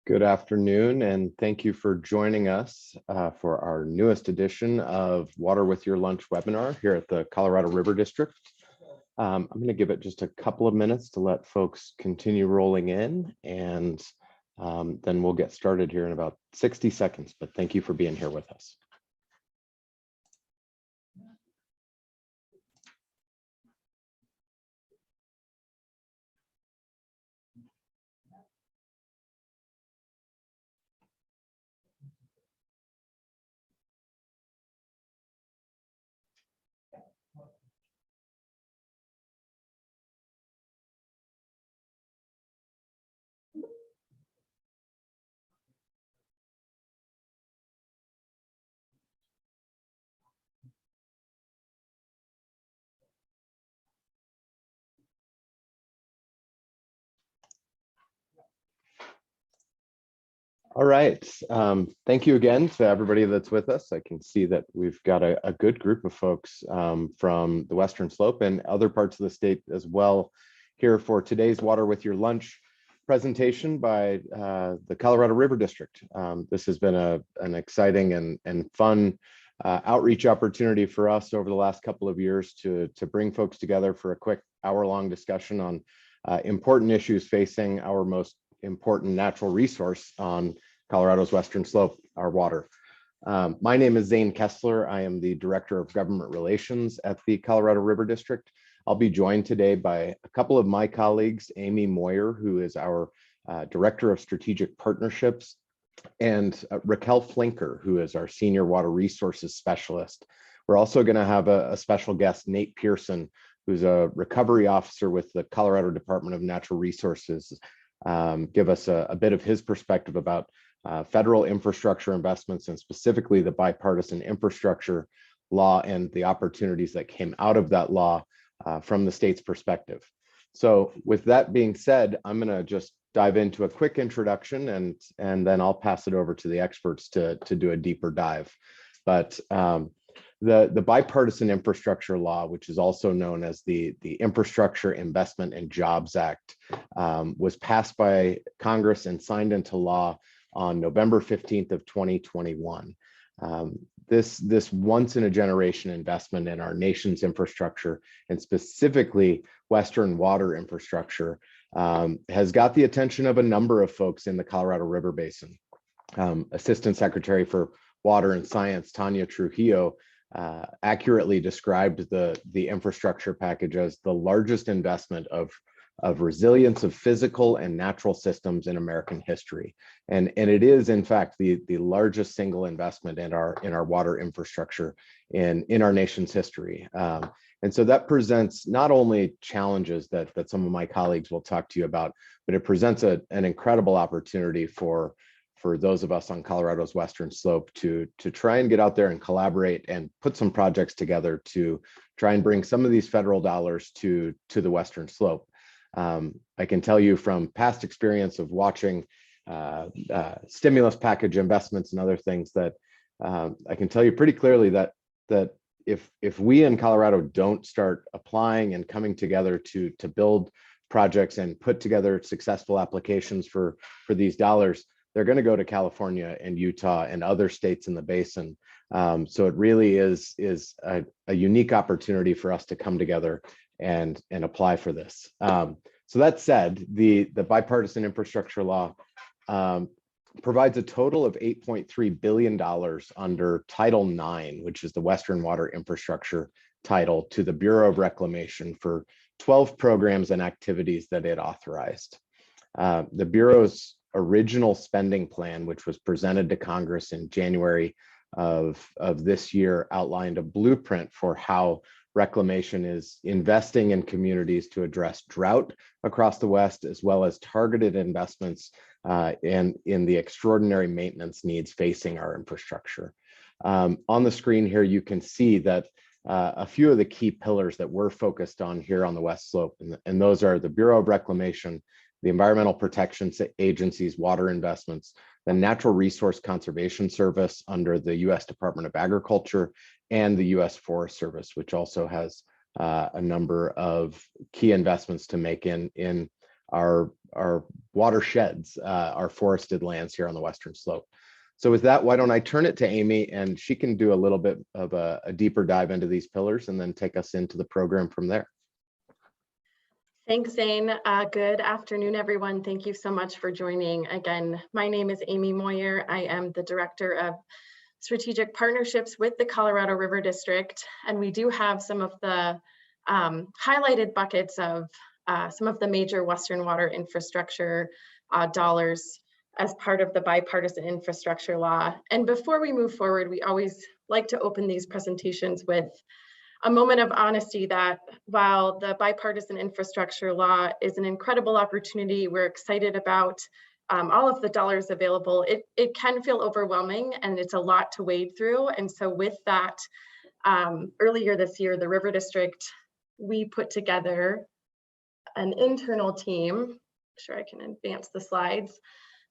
Good afternoon, and thank you for joining us for our newest edition of Water with Your Lunch webinar here at the Colorado River District. I'm going to give it just a couple of minutes to let folks continue rolling in, and then we'll get started here in about 60 seconds, but thank you for being here with us. All right. Thank you again to everybody that's with us. I can see that we've got a good group of folks from the Western Slope and other parts of the state as well here for today's Water with Your Lunch presentation by the Colorado River District. This has been an exciting and fun outreach opportunity for us over the last couple of years to bring folks together for a quick hour-long discussion on important issues facing our most important natural resource on Colorado's Western Slope, our water. My name is Zane Kessler. I am the Director of Government Relations at the Colorado River District. I'll be joined today by a couple of my colleagues, Amy Moyer, who is our Director of Strategic Partnerships, and Raquel Flinker, who is our Senior Water Resources Specialist. We're also going to have a special guest, Nate Pearson, who's a recovery officer with the Colorado Department of Natural Resources, give us a bit of his perspective about federal infrastructure investments and specifically the Bipartisan Infrastructure Law and the opportunities that came out of that law from the state's perspective. So with that being said, I'm going to just dive into a quick introduction and then I'll pass it over to the experts to do a deeper dive. But the Bipartisan Infrastructure Law, which is also known as the Infrastructure Investment and Jobs Act, was passed by Congress and signed into law on November 15th of 2021. This once in a generation investment in our nation's infrastructure and specifically Western water infrastructure has got the attention of a number of folks in the Colorado River Basin. Assistant Secretary for Water and Science, Tanya Trujillo, accurately described the infrastructure package as the largest investment of resilience of physical and natural systems in American history. And it is, in fact, the largest single investment in our water infrastructure in our nation's history. And so that presents not only challenges that some of my colleagues will talk to you about, but it presents an incredible opportunity for those of us on Colorado's Western Slope to try and get out there and collaborate and put some projects together to try and bring some of these federal dollars to the Western Slope. I can tell you from past experience of watching stimulus package investments and other things that I can tell you pretty clearly that if we in Colorado don't start applying and coming together to build projects and put together successful applications for these dollars, they're going to go to California and Utah and other states in the basin. So it really is a unique opportunity for us to come together and apply for this. So that said, the Bipartisan Infrastructure Law provides a total of $8.3 billion under Title IX, which is the Western Water Infrastructure title, to the Bureau of Reclamation for 12 programs and activities that it authorized. The Bureau's original spending plan, which was presented to Congress in January of this year, outlined a blueprint for how reclamation is investing in communities to address drought across the West, as well as targeted investments in the extraordinary maintenance needs facing our infrastructure. On the screen here, you can see that a few of the key pillars that we're focused on here on the West Slope, and those are the Bureau of Reclamation, the Environmental Protection Agency's water investments, the Natural Resource Conservation Service under the U.S. Department of Agriculture, and the U.S. Forest Service, which also has a number of key investments to make in our watersheds, our forested lands here on the Western Slope. So with that, why don't I turn it to Amy, and she can do a little bit of a deeper dive into these pillars and then take us into the program from there. Thanks, Zane. Good afternoon, everyone. Thank you so much for joining. Again, my name is Amy Moyer. I am the Director of Strategic Partnerships with the Colorado River District, and we do have some of the highlighted buckets of some of the major Western water infrastructure dollars as part of the Bipartisan Infrastructure Law. And before we move forward, we always like to open these presentations with a moment of honesty that while the Bipartisan Infrastructure Law is an incredible opportunity, we're excited about all of the dollars available, it can feel overwhelming and it's a lot to wade through. And so with that, earlier this year, the River District, we put together an internal team, make sure I can advance the slides,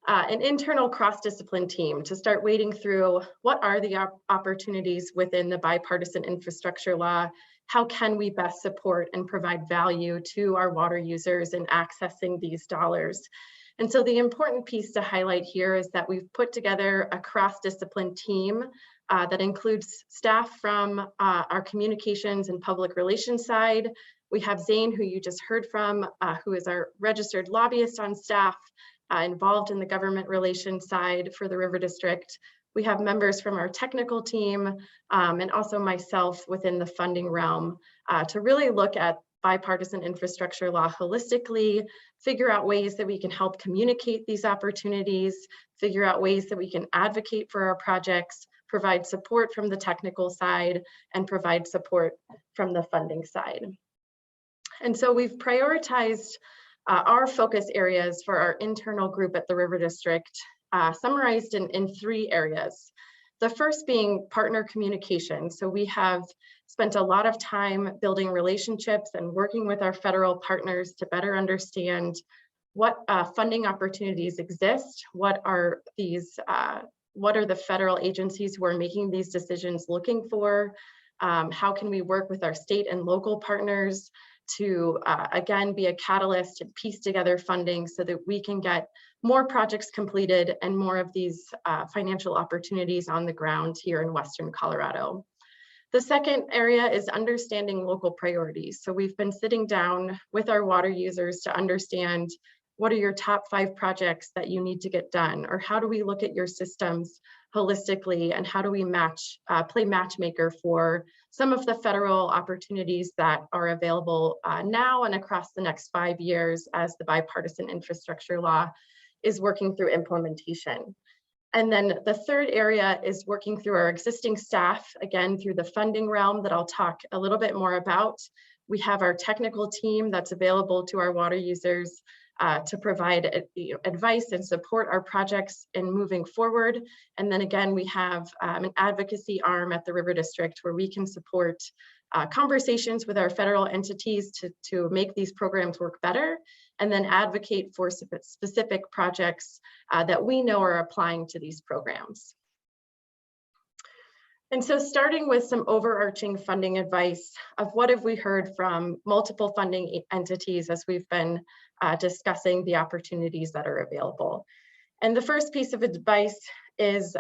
an internal cross-discipline team to start wading through what are the opportunities within the Bipartisan Infrastructure Law, how can we best support and provide value to our water users in accessing these dollars. And so the important piece to highlight here is that we've put together a cross-discipline team that includes staff from our communications and public relations side. We have Zane, who you just heard from, who is our registered lobbyist on staff, involved in the government relations side for the River District. We have members from our technical team and also myself within the funding realm to really look at bipartisan infrastructure law holistically, figure out ways that we can help communicate these opportunities, figure out ways that we can advocate for our projects, provide support from the technical side, and provide support from the funding side. And so we've prioritized our focus areas for our internal group at the River District, summarized in 3 areas. The first being partner communication. So we have spent a lot of time building relationships and working with our federal partners to better understand what funding opportunities exist, what are the federal agencies who are making these decisions looking for, how can we work with our state and local partners to, again, be a catalyst and piece together funding so that we can get more projects completed and more of these financial opportunities on the ground here in Western Colorado. The second area is understanding local priorities. So we've been sitting down with our water users to understand what are your top 5 projects that you need to get done, or how do we look at your systems holistically, and how do we play matchmaker for some of the federal opportunities that are available now and across the next 5 years as the Bipartisan Infrastructure Law is working through implementation. And then the third area is working through our existing staff, again, through the funding realm that I'll talk a little bit more about. We have our technical team that's available to our water users to provide advice and support our projects in moving forward. And then again, we have an advocacy arm at the River District where we can support conversations with our federal entities to make these programs work better, and then advocate for specific projects that we know are applying to these programs. And so starting with some overarching funding advice of what have we heard from multiple funding entities as we've been discussing the opportunities that are available. And the first piece of advice is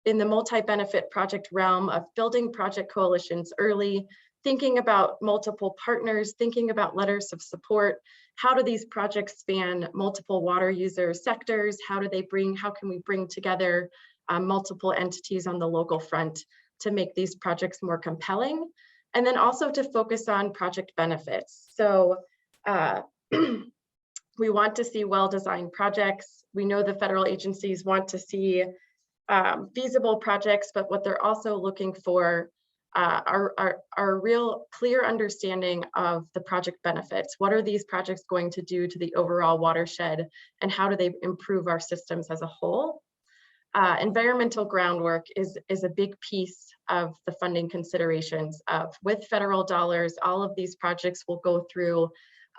in the multi-benefit project realm of building project coalitions early, thinking about multiple partners, thinking about letters of support. How do these projects span multiple water user sectors? How can we bring together multiple entities on the local front to make these projects more compelling? And then also to focus on project benefits. So we want to see well-designed projects. We know the federal agencies want to see feasible projects, but what they're also looking for are real clear understanding of the project benefits. What are these projects going to do to the overall watershed, and how do they improve our systems as a whole? Environmental groundwork is a big piece of the funding considerations of, with federal dollars, all of these projects will go through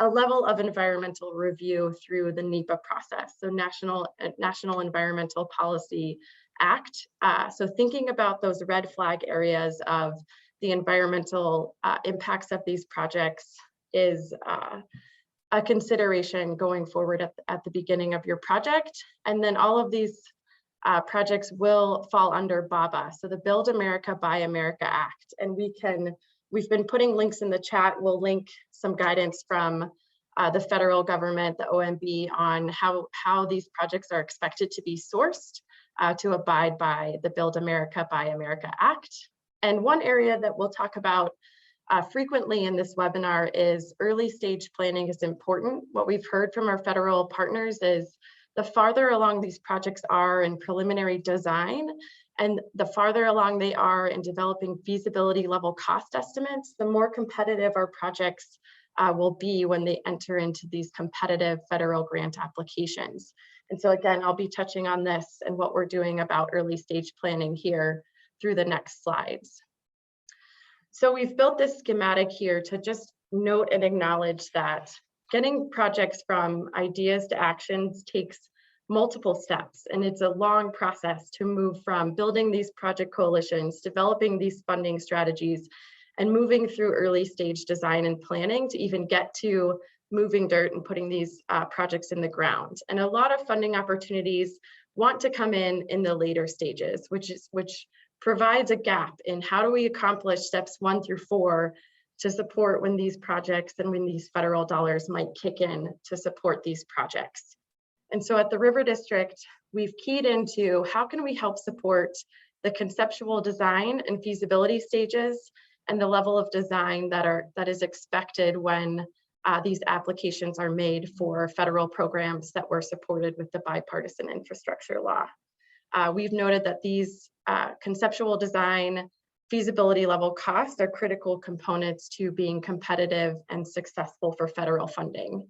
a level of environmental review through the NEPA process, so National Environmental Policy Act. So thinking about those red flag areas of the environmental impacts of these projects is a consideration going forward at the beginning of your project. And then all of these projects will fall under BABA, so the Build America, Buy America Act. And we've been putting links in the chat. We'll link some guidance from the federal government, the OMB, on how these projects are expected to be sourced to abide by the Build America, Buy America Act. And one area that we'll talk about frequently in this webinar is early stage planning is important. What we've heard from our federal partners is the farther along these projects are in preliminary design, and the farther along they are in developing feasibility level cost estimates, the more competitive our projects will be when they enter into these competitive federal grant applications. And so again, I'll be touching on this and what we're doing about early stage planning here through the next slides. So we've built this schematic here to just note and acknowledge that getting projects from ideas to actions takes multiple steps, and it's a long process to move from building these project coalitions, developing these funding strategies, and moving through early stage design and planning to even get to moving dirt and putting these projects in the ground. And a lot of funding opportunities want to come in the later stages, which provides a gap in how do we accomplish steps 1 through 4 to support when these projects and when these federal dollars might kick in to support these projects. And so at the River District, we've keyed into how can we help support the conceptual design and feasibility stages and the level of design that is expected when these applications are made for federal programs that were supported with the Bipartisan Infrastructure Law. We've noted that these conceptual design, feasibility level costs are critical components to being competitive and successful for federal funding.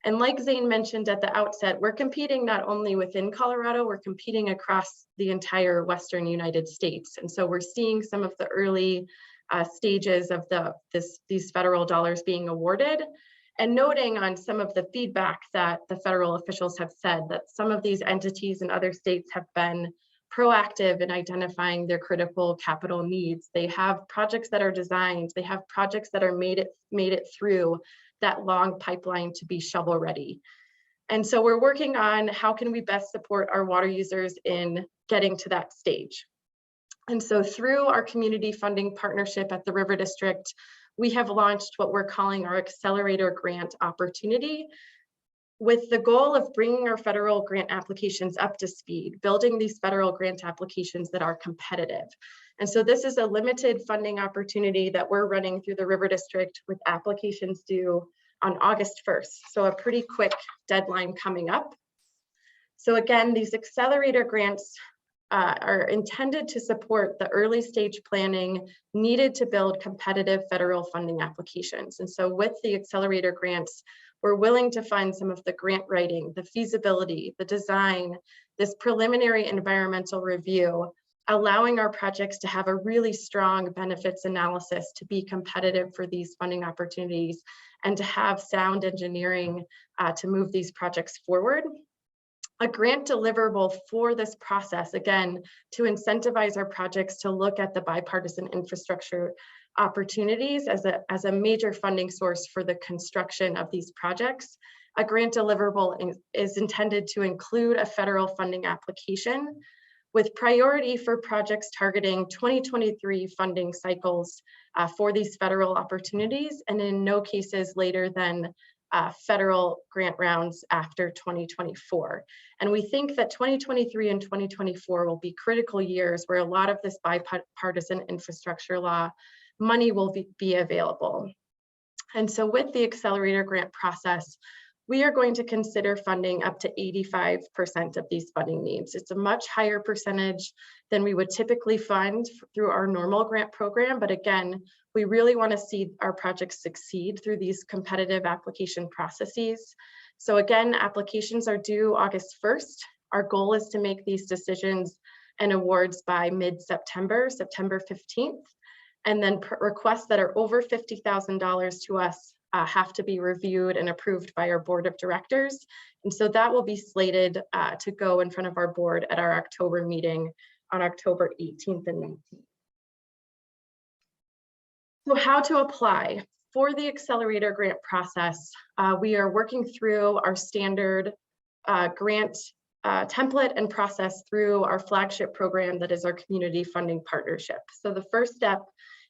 And like Zane mentioned at the outset, we're competing not only within Colorado, we're competing across the entire Western United States. And so we're seeing some of the early stages of these federal dollars being awarded, and noting on some of the feedback that the federal officials have said that some of these entities in other states have been proactive in identifying their critical capital needs. They have projects that are designed, they have projects that are made it through that long pipeline to be shovel ready. And so we're working on how can we best support our water users in getting to that stage. And so through our community funding partnership at the River District, we have launched what we're calling our Accelerator Grant opportunity, with the goal of bringing our federal grant applications up to speed, building these federal grant applications that are competitive. And so this is a limited funding opportunity that we're running through the River District with applications due on August 1st. So a pretty quick deadline coming up. So again, these accelerator grants are intended to support the early stage planning needed to build competitive federal funding applications. And so with the accelerator grants, we're willing to fund some of the grant writing, the feasibility, the design, this preliminary environmental review, allowing our projects to have a really strong benefits analysis to be competitive for these funding opportunities and to have sound engineering to move these projects forward. A grant deliverable for this process, again, to incentivize our projects to look at the bipartisan infrastructure opportunities as a major funding source for the construction of these projects. A grant deliverable is intended to include a federal funding application with priority for projects targeting 2023 funding cycles for these federal opportunities, and in no cases later than federal grant rounds after 2024. And we think that 2023 and 2024 will be critical years where a lot of this bipartisan infrastructure law money will be available. And so with the accelerator grant process, we are going to consider funding up to 85% of these funding needs. It's a much higher percentage than we would typically fund through our normal grant program. But again, we really want to see our projects succeed through these competitive application processes. So again, applications are due August 1st. Our goal is to make these decisions and awards by mid-September, September 15th. And then requests that are over $50,000 to us have to be reviewed and approved by our board of directors. And so that will be slated to go in front of our board at our October meeting on October 18th and 19th. So how to apply? for the Accelerator Grant process, we are working through our standard grant template and process through our flagship program that is our community funding partnership. So the first step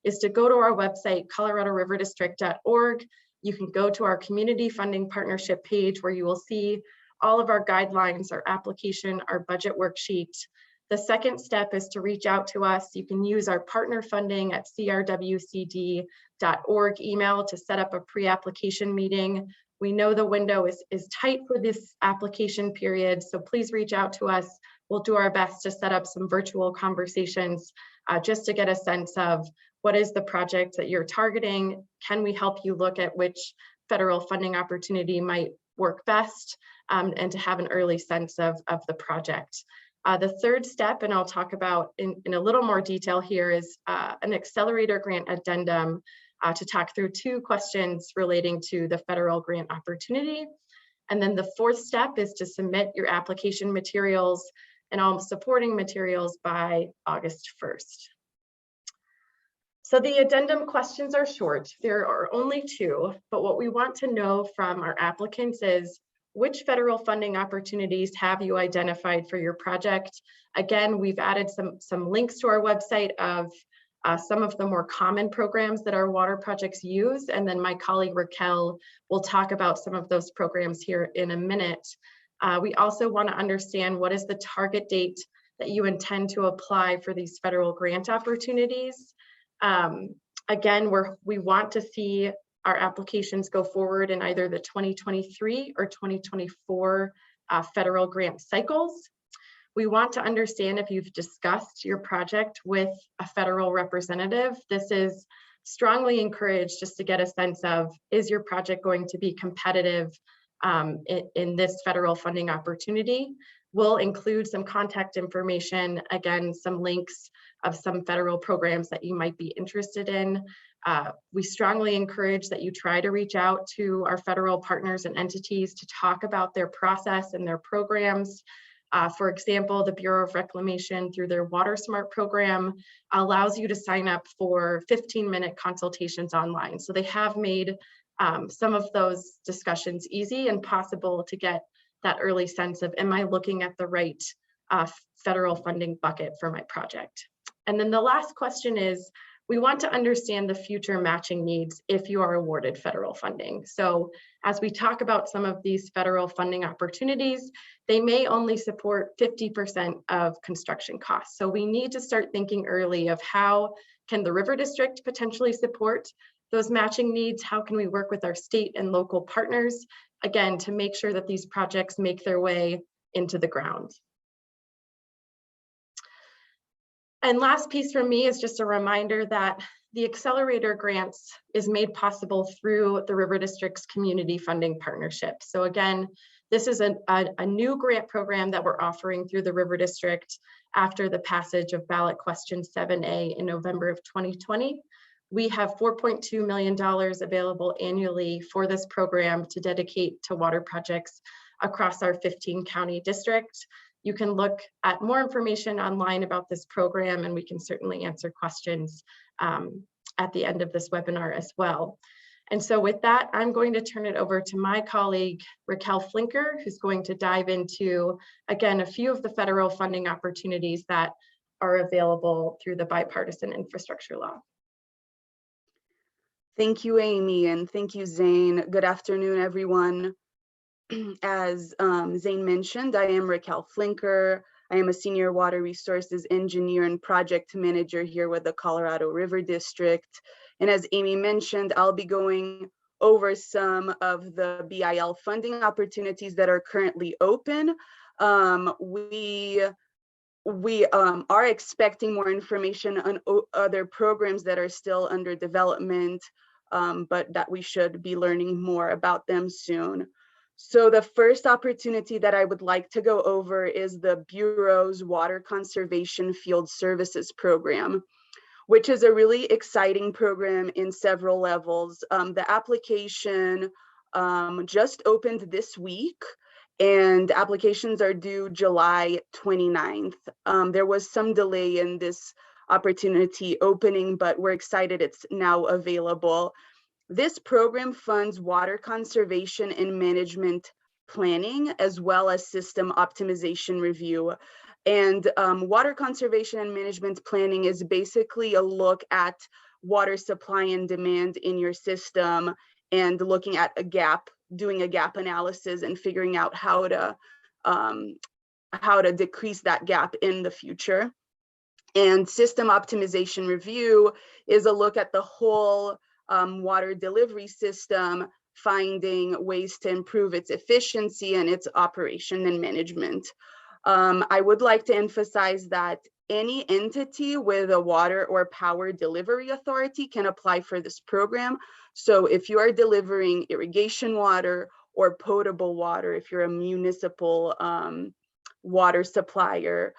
is to go to our website, coloradoriverdistrict.org. You can go to our community funding partnership page where you will see all of our guidelines, our application, our budget worksheet. The second step is to reach out to us. You can use our partner funding at crwcd.org email to set up a pre-application meeting. We know the window is tight for this application period, so please reach out to us. We'll do our best to set up some virtual conversations just to get a sense of what is the project that you're targeting. Can we help you look at which federal funding opportunity might work best, and to have an early sense of the project. The third step, and I'll talk about in a little more detail here, is an Accelerator Grant addendum to talk through 2 questions relating to the federal grant opportunity. And then the fourth step is to submit your application materials and all supporting materials by August 1st. So the addendum questions are short. There are only 2, but what we want to know from our applicants is which federal funding opportunities have you identified for your project? Again, we've added some links to our website of some of the more common programs that our water projects use, and then my colleague Raquel will talk about some of those programs here in a minute. We also want to understand what is the target date that you intend to apply for these federal grant opportunities. Again, we want to see our applications go forward in either the 2023 or 2024 federal grant cycles. We want to understand if you've discussed your project with a federal representative. This is strongly encouraged just to get a sense of, is your project going to be competitive in this federal funding opportunity? We'll include some contact information, again, some links of some federal programs that you might be interested in. We strongly encourage that you try to reach out to our federal partners and entities to talk about their process and their programs. For example, the Bureau of Reclamation, through their Water Smart program, allows you to sign up for 15-minute consultations online. So they have made some of those discussions easy and possible to get that early sense of, am I looking at the right federal funding bucket for my project? And then the last question is, we want to understand the future matching needs if you are awarded federal funding. So as we talk about some of these federal funding opportunities, they may only support 50% of construction costs. So we need to start thinking early of how can the River District potentially support those matching needs? How can we work with our state and local partners, again, to make sure that these projects make their way into the ground? And last piece from me is just a reminder that the Accelerator Grants is made possible through the River District's community funding partnership. So again, this is a new grant program that we're offering through the River District after the passage of ballot question 7A in November of 2020. We have $4.2 million available annually for this program to dedicate to water projects across our 15 county district. You can look at more information online about this program, and we can certainly answer questions at the end of this webinar as well. And so with that, I'm going to turn it over to my colleague, Raquel Flinker, who's going to dive into, again, a few of the federal funding opportunities that are available through the Bipartisan Infrastructure Law. Thank you, Amy, and thank you, Zane. Good afternoon, everyone. As Zane mentioned, I am Raquel Flinker. I am a senior water resources engineer and project manager here with the Colorado River District. And as Amy mentioned, I'll be going over some of the BIL funding opportunities that are currently open. We are expecting more information on other programs that are still under development, but that we should be learning more about them soon. So the first opportunity that I would like to go over is the Bureau's Water Conservation Field Services Program, which is a really exciting program in several levels. The application just opened this week, and applications are due July 29th. There was some delay in this opportunity opening, but we're excited it's now available. This program funds water conservation and management planning, as well as system optimization review. And water conservation and management planning is basically a look at water supply and demand in your system and looking at a gap, doing a gap analysis and figuring out how to decrease that gap in the future. And system optimization review is a look at the whole water delivery system, finding ways to improve its efficiency and its operation and management. I would like to emphasize that any entity with a water or power delivery authority can apply for this program. So if you are delivering irrigation water or potable water, if you're a municipal water supplier,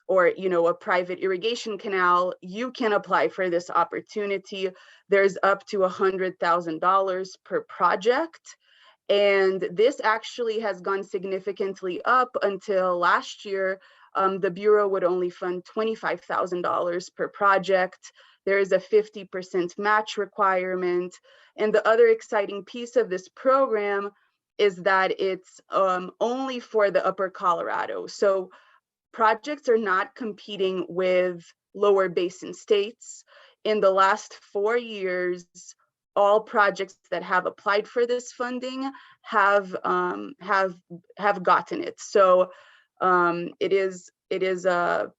or a private irrigation canal, you can apply for this opportunity. There's up to $100,000 per project. And this actually has gone significantly up. Until last year, the Bureau would only fund $25,000 per project. There is a 50% match requirement. And the other exciting piece of this program is that it's only for the Upper Colorado. So projects are not competing with lower basin states. In the last 4 years, all projects that have applied for this funding have gotten it. So it is a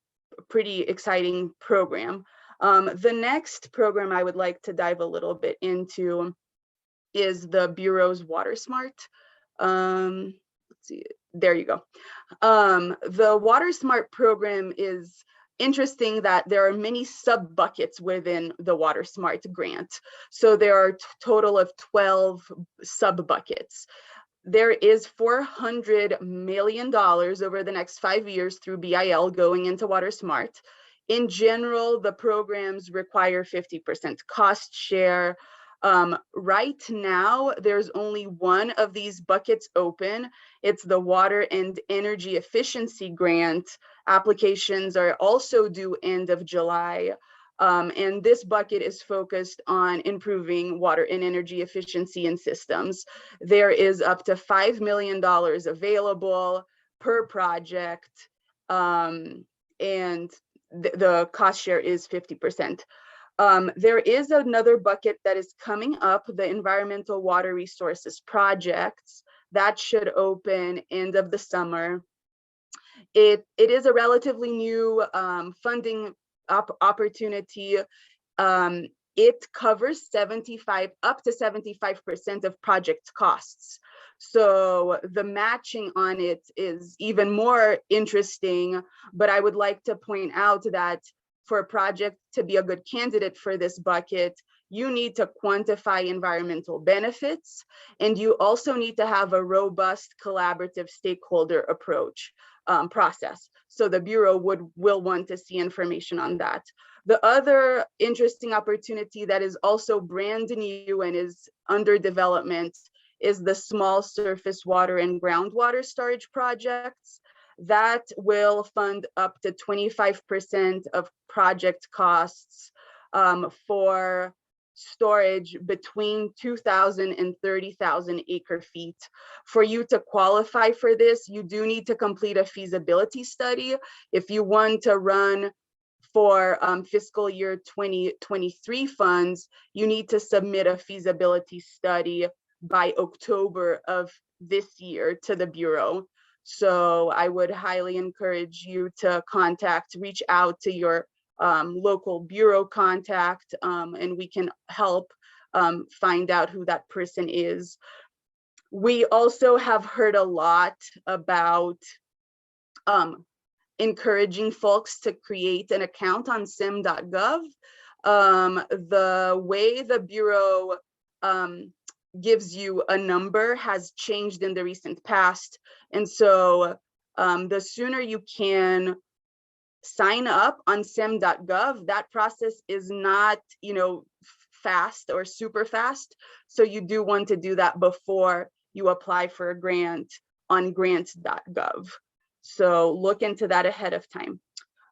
pretty exciting program. The next program I would like to dive a little bit into is the Bureau's WaterSmart. Let's see, there you go. The WaterSmart program is interesting that there are many sub buckets within the WaterSmart grant. So there are a total of 12 sub buckets. There is $400 million over the next 5 years through BIL going into WaterSmart. In general, the programs require 50% cost share. Right now, there's only one of these buckets open. It's the Water and Energy Efficiency Grant. Applications are also due end of July. And this bucket is focused on improving water and energy efficiency in systems. There is up to $5 million available per project, and the cost share is 50%. There is another bucket that is coming up, the Environmental Water Resources Projects. That should open end of the summer. It is a relatively new funding opportunity. It covers up to 75% of project costs. So the matching on it is even more interesting, but I would like to point out that for a project to be a good candidate for this bucket, you need to quantify environmental benefits, and you also need to have a robust collaborative stakeholder approach process. So the Bureau will want to see information on that. The other interesting opportunity that is also brand new and is under development is the small surface water and groundwater storage projects. That will fund up to 25% of project costs for storage between 2,000 and 30,000 acre feet. For you to qualify for this, you do need to complete a feasibility study. If you want to run for fiscal year 2023 funds, you need to submit a feasibility study by October of this year to the Bureau. So I would highly encourage you to reach out to your local Bureau contact, and we can help find out who that person is. We also have heard a lot about encouraging folks to create an account on sim.gov. The way the Bureau gives you a number has changed in the recent past. And so the sooner you can sign up on sim.gov, that process is not, fast or super fast. So you do want to do that before you apply for a grant on grants.gov. So look into that ahead of time.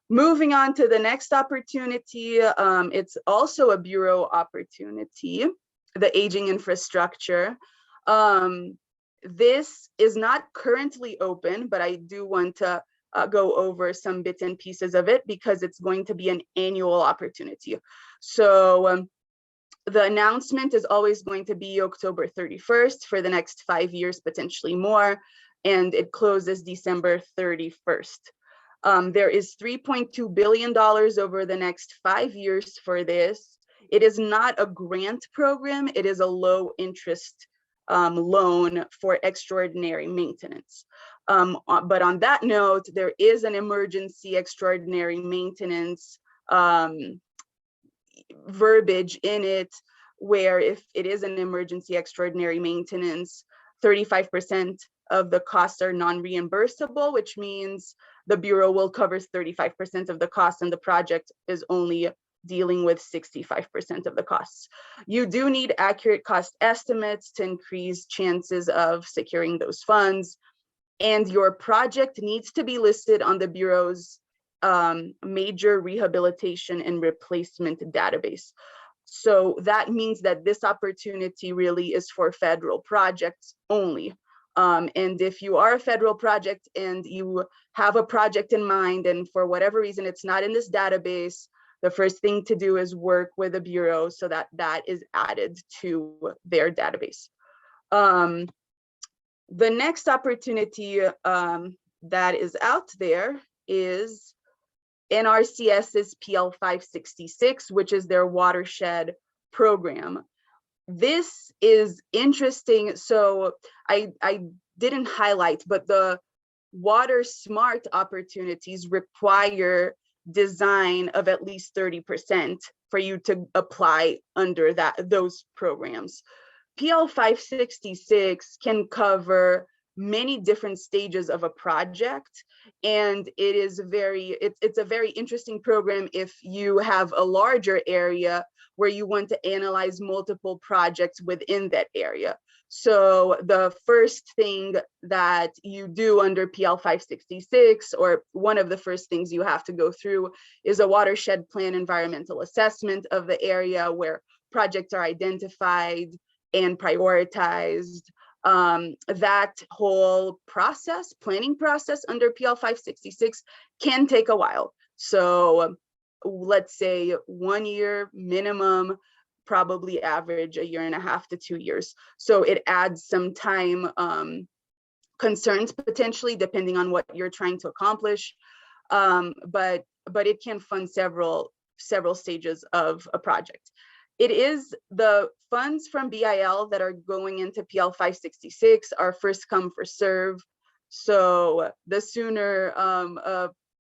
Moving on to the next opportunity, it's also a Bureau opportunity. the aging infrastructure. This is not currently open, but I do want to go over some bits and pieces of it because it's going to be an annual opportunity. So the announcement is always going to be October 31st for the next 5 years, potentially more, and it closes December 31st. There is $3.2 billion over the next 5 years for this. It is not a grant program, it is a low interest loan for extraordinary maintenance. But on that note, there is an emergency extraordinary maintenance verbiage in it, where if it is an emergency extraordinary maintenance, 35% of the costs are non-reimbursable, which means the Bureau will cover 35% of the costs and the project is only dealing with 65% of the costs. You do need accurate cost estimates to increase chances of securing those funds, and your project needs to be listed on the Bureau's major rehabilitation and replacement database. So that means that this opportunity really is for federal projects only. And if you are a federal project and you have a project in mind and for whatever reason it's not in this database, the first thing to do is work with the Bureau so that that is added to their database. The next opportunity that is out there is NRCS's PL 566, which is their watershed program. This is interesting. So I didn't highlight, but the water smart opportunities require design of at least 30% for you to apply under those programs. PL 566 can cover many different stages of a project, and it is it's a very interesting program if you have a larger area where you want to analyze multiple projects within that area. So the first thing that you do under PL 566, or one of the first things you have to go through, is a watershed plan environmental assessment of the area where projects are identified and prioritized. That whole process, planning process under PL 566 can take a while. So let's say 1 year minimum, probably average 1.5 to 2 years. So it adds some time concerns potentially depending on what you're trying to accomplish. But it can fund several stages of a project. It is the funds from BIL that are going into PL 566 are first come, first serve. So the sooner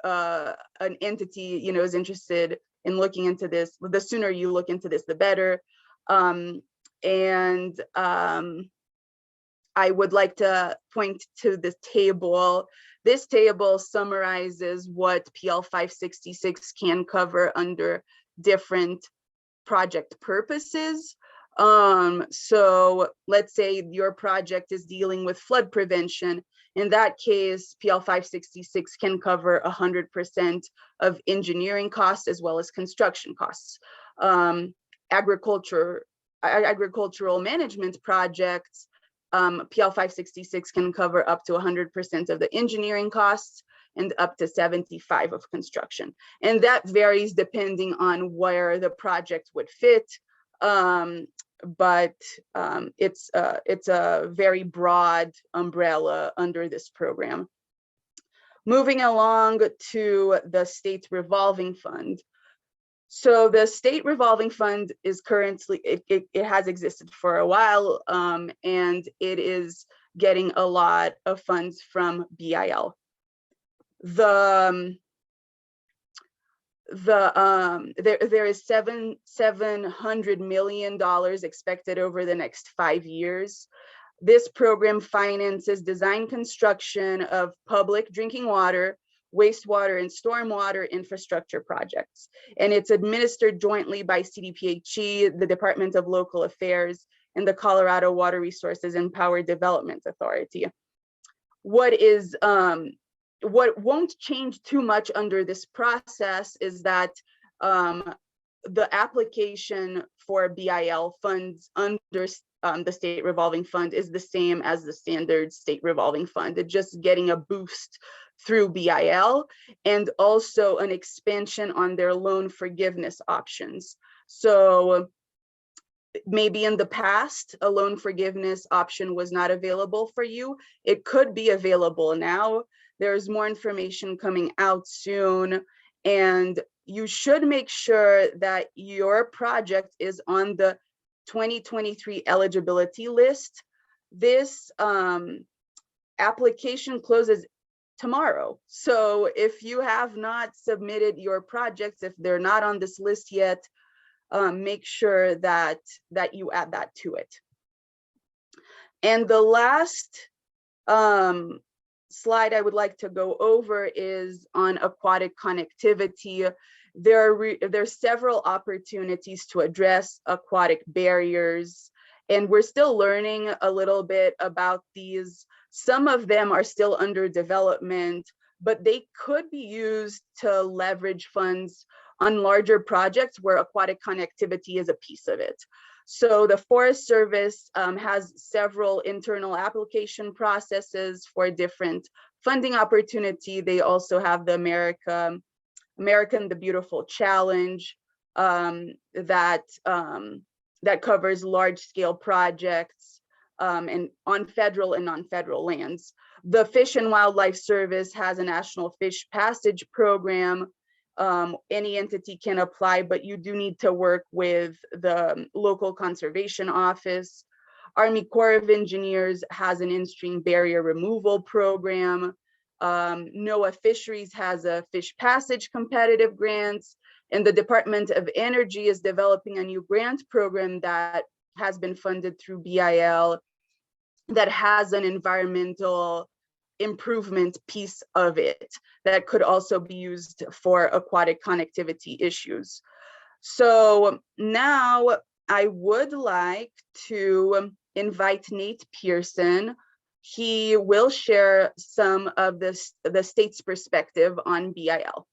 an entity is interested in looking into this, the sooner you look into this, the better. I would like to point to this table. This table summarizes what PL 566 can cover under different project purposes. So let's say your project is dealing with flood prevention. In that case, PL 566 can cover 100% of engineering costs as well as construction costs. Agricultural management projects, PL 566 can cover up to 100% of the engineering costs and up to 75% of construction. And that varies depending on where the project would fit. But it's a very broad umbrella under this program. Moving along to the state revolving fund. So the state revolving fund is currently, it has existed for a while, and it is getting a lot of funds from BIL. There is $700 million expected over the next 5 years. This program finances design construction of public drinking water, wastewater, and stormwater infrastructure projects. And it's administered jointly by CDPHE, the Department of Local Affairs, and the Colorado Water Resources and Power Development Authority. What won't change too much under this process is that the application for BIL funds under the state revolving fund is the same as the standard state revolving fund. It's just getting a boost through BIL and also an expansion on their loan forgiveness options. So maybe in the past, a loan forgiveness option was not available for you. It could be available now. There's more information coming out soon, and you should make sure that your project is on the 2023 eligibility list. This application closes tomorrow. So if you have not submitted your projects, if they're not on this list yet, make sure that you add that to it. And the last slide I would like to go over is on aquatic connectivity. There are several opportunities to address aquatic barriers, and we're still learning a little bit about these. Some of them are still under development, but they could be used to leverage funds on larger projects where aquatic connectivity is a piece of it. So the Forest Service has several internal application processes for different funding opportunity. They also have the American the Beautiful Challenge that covers large scale projects and on federal and non-federal lands. The Fish and Wildlife Service has a National Fish Passage Program. Any entity can apply, but you do need to work with the local conservation office. Army Corps of Engineers has an in-stream barrier removal program. NOAA Fisheries has a fish passage competitive grants, and the Department of Energy is developing a new grant program that has been funded through BIL that has an environmental improvement piece of it that could also be used for aquatic connectivity issues. So now I would like to invite Nate Pearson. He will share some of the state's perspective on BIL.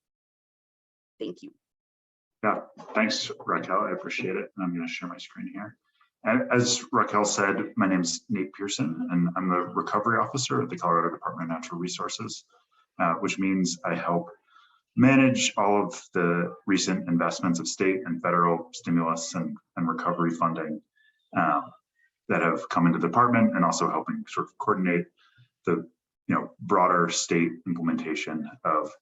Thank you. Yeah, thanks, Raquel. I appreciate it. I'm going to share my screen here. As Raquel said, my name is Nate Pearson, and I'm the recovery officer at the Colorado Department of Natural Resources, which means I help manage all of the recent investments of state and federal stimulus and recovery funding that have come into the department, and also helping sort of coordinate the broader state implementation of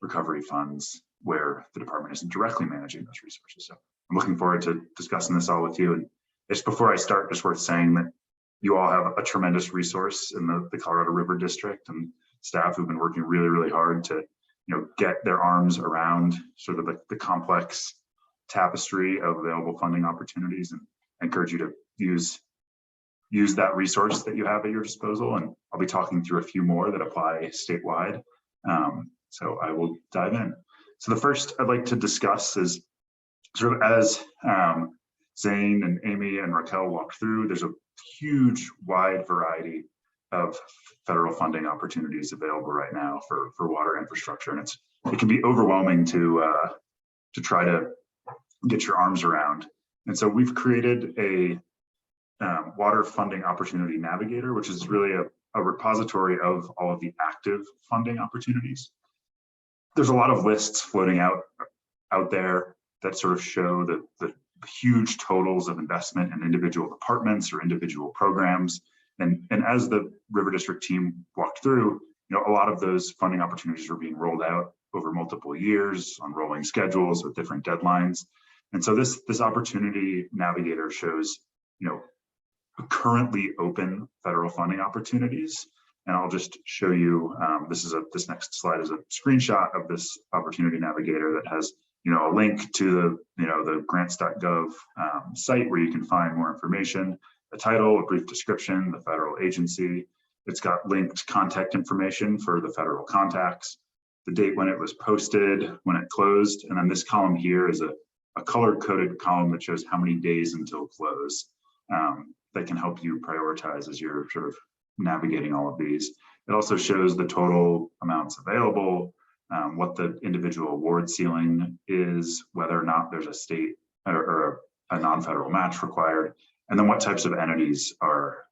recovery funds where the department isn't directly managing those resources. So I'm looking forward to discussing this all with you. And just before I start, just worth saying that you all have a tremendous resource in the Colorado River District and staff who've been working really, really hard to get their arms around sort of the complex tapestry of available funding opportunities. And I encourage you to use that resource that you have at your disposal. And I'll be talking through a few more that apply statewide. So I will dive in. So the first I'd like to discuss is sort of as Zane and Amy and Raquel walked through, there's a huge wide variety of federal funding opportunities available right now for water infrastructure. And it can be overwhelming to try to get your arms around. And so we've created a water funding opportunity navigator, which is really a repository of all of the active funding opportunities. There's a lot of lists floating out there that sort of show the huge totals of investment in individual departments or individual programs. And as the River District team walked through, a lot of those funding opportunities were being rolled out over multiple years on rolling schedules with different deadlines. And so this opportunity navigator shows, currently open federal funding opportunities. And I'll just show you, this next slide is a screenshot of this opportunity navigator that has, a link to the grants.gov site where you can find more information, a title, a brief description, the federal agency. It's got linked contact information for the federal contacts, the date when it was posted, when it closed. And then this column here is a color-coded column that shows how many days until close that can help you prioritize as you're sort of navigating all of these. It also shows the total amounts available, what the individual award ceiling is, whether or not there's a state or a non-federal match required, and then what types of entities are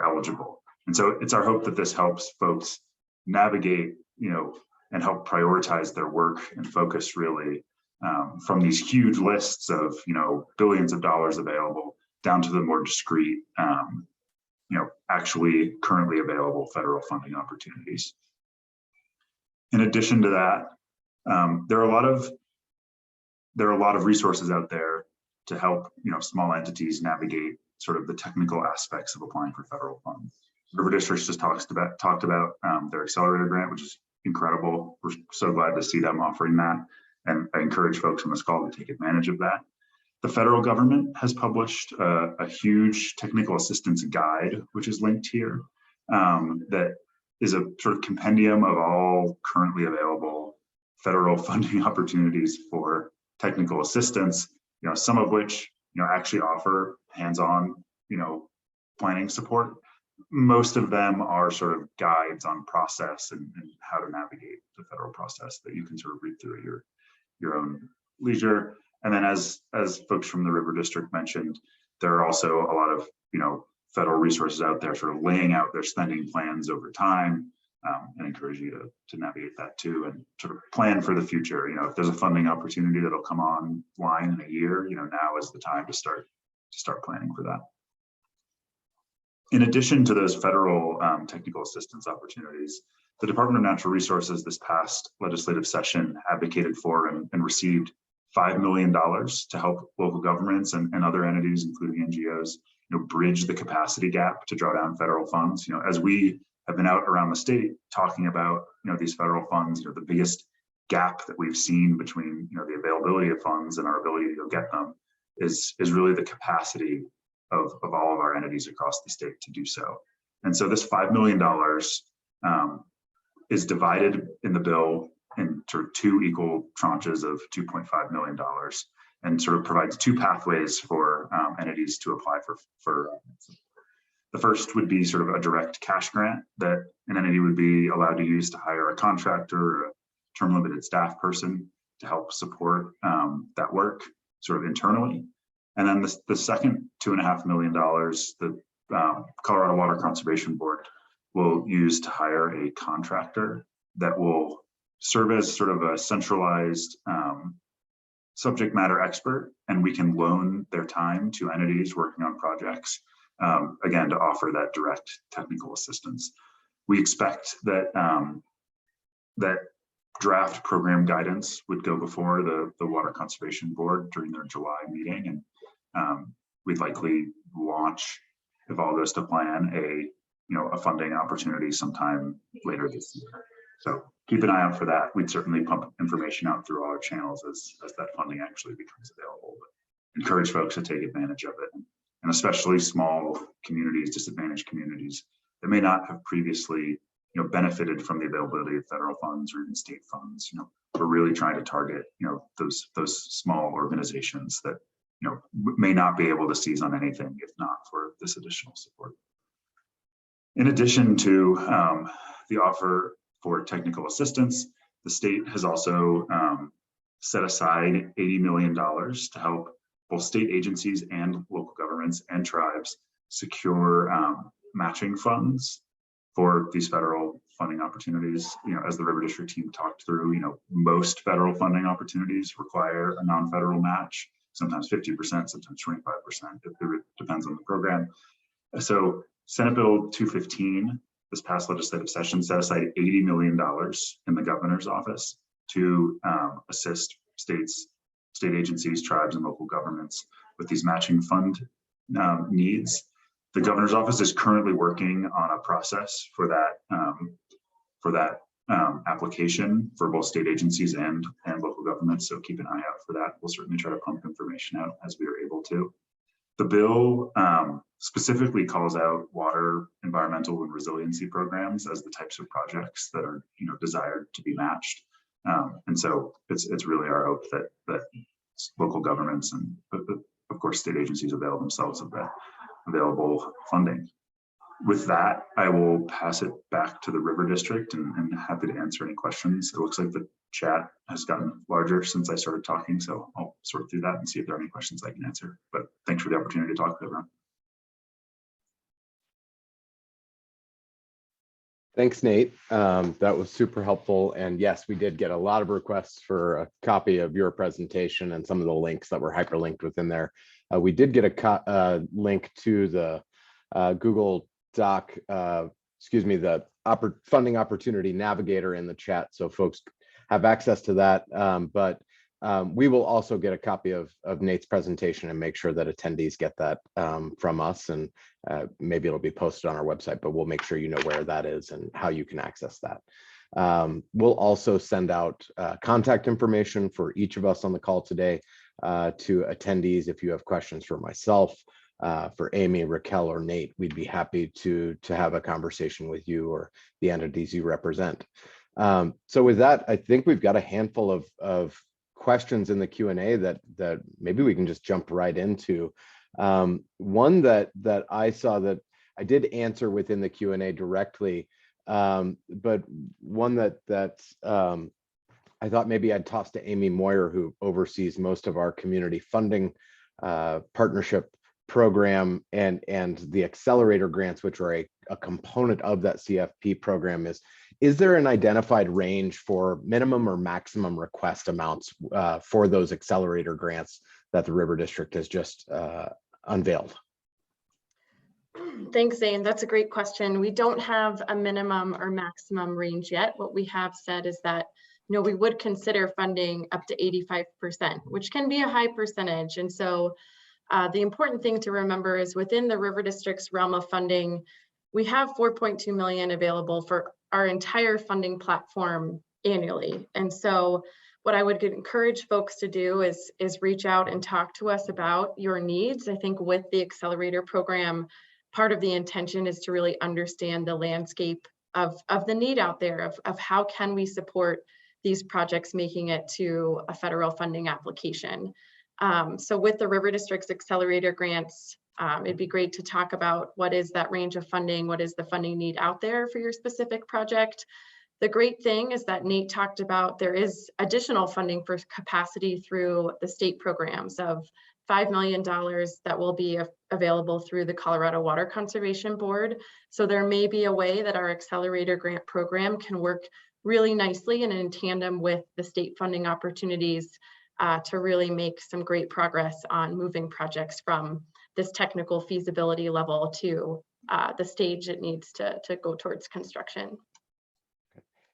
eligible. And so it's our hope that this helps folks navigate, and help prioritize their work and focus really from these huge lists of, billions of dollars available down to the more discrete, actually currently available federal funding opportunities. In addition to that, there are a lot of resources out there to help, small entities navigate sort of the technical aspects of applying for federal funds. River Districts just talked about their Accelerator Grant, which is incredible. We're so glad to see them offering that. And I encourage folks on this call to take advantage of that. The federal government has published a huge technical assistance guide, which is linked here, that is a sort of compendium of all currently available federal funding opportunities for technical assistance, some of which, actually offer hands-on, planning support. Most of them are sort of guides on process and how to navigate the federal process that you can sort of read through at your own leisure. And then as folks from the River District mentioned, there are also a lot of, federal resources out there sort of laying out their spending plans over time, and encourage you to navigate that too and sort of plan for the future. If there's a funding opportunity that'll come online in a year, now is the time to start planning for that. In addition to those federal technical assistance opportunities, the Department of Natural Resources this past legislative session advocated for and received $5 million to help local governments and other entities, including NGOs, bridge the capacity gap to draw down federal funds. As we have been out around the state talking about, these federal funds, the biggest gap that we've seen between, the availability of funds and our ability to go get them is really the capacity of all of our entities across the state to do so. And so this $5 million is divided in the bill in sort of two equal tranches of $2.5 million and sort of provides two pathways for entities to apply for. The first would be sort of a direct cash grant that an entity would be allowed to use to hire a contractor or a term limited staff person to help support that work sort of internally. And then the second $2.5 million, the Colorado Water Conservation Board will use to hire a contractor that will serve as sort of a centralized subject matter expert, and we can loan their time to entities working on projects, again, to offer that direct technical assistance. We expect that that draft program guidance would go before the Water Conservation Board during their July meeting, and we'd likely launch, if all goes to plan, a funding opportunity sometime later this year. So keep an eye out for that. We'd certainly pump information out through all our channels as that funding actually becomes available. But encourage folks to take advantage of it, and especially small communities, disadvantaged communities that may not have previously benefited from the availability of federal funds or even state funds. We're really trying to target those small organizations that may not be able to seize on anything if not for this additional support. In addition to the offer for technical assistance, the state has also set aside $80 million to help both state agencies and local governments and tribes secure matching funds for these federal funding opportunities. As the River District team talked through, most federal funding opportunities require a non-federal match, sometimes 50%, sometimes 25%. It depends on the program. So Senate Bill 215, this past legislative session, set aside $80 million in the governor's office to assist state agencies, tribes, and local governments with these matching fund needs. The governor's office is currently working on a process for that application for both state agencies and local governments. So keep an eye out for that. We'll certainly try to pump information out as we are able to. The bill specifically calls out water, environmental, and resiliency programs as the types of projects that are desired to be matched. And so it's really our hope that local governments and of course state agencies avail themselves of that available funding. With that, I will pass it back to the River District and happy to answer any questions. It looks like the chat has gotten larger since I started talking, so I'll sort through that and see if there are any questions I can answer. But thanks for the opportunity to talk with everyone. Thanks, Nate. That was super helpful. And yes, we did get a lot of requests for a copy of your presentation and some of the links that were hyperlinked within there. We did get a link to the Google Doc, the funding opportunity navigator in the chat, so folks have access to that. But we will also get a copy of Nate's presentation and make sure that attendees get that from us, and maybe it'll be posted on our website, but we'll make sure you know where that is and how you can access that. We'll also send out contact information for each of us on the call today to attendees. If you have questions for myself, for Amy, Raquel, or Nate, we'd be happy to have a conversation with you or the entities you represent. So with that, I think we've got a handful of questions in the Q&A that maybe we can just jump right into. One that I saw that I did answer within the Q&A directly, but one that I thought maybe I'd toss to Amy Moyer, who oversees most of our community funding partnership program and the Accelerator grants, which are a component of that CFP program. Is there an identified range for minimum or maximum request amounts for those Accelerator grants that the River District has just unveiled? Thanks, Zane. That's a great question. We don't have a minimum or maximum range yet. What we have said is that we would consider funding up to 85%, which can be a high percentage. And so the important thing to remember is within the River District's realm of funding, we have $4.2 million available for our entire funding platform annually. And so what I would encourage folks to do is reach out and talk to us about your needs. I think with the Accelerator program, part of the intention is to really understand the landscape of the need out there, of how can we support these projects making it to a federal funding application. So with the River District's Accelerator grants, it'd be great to talk about what is that range of funding, what is the funding need out there for your specific project. The great thing is that Nate talked about there is additional funding for capacity through the state programs of $5 million that will be available through the Colorado Water Conservation Board. So there may be a way that our Accelerator grant program can work really nicely and in tandem with the state funding opportunities to really make some great progress on moving projects from this technical feasibility level to the stage it needs to go towards construction.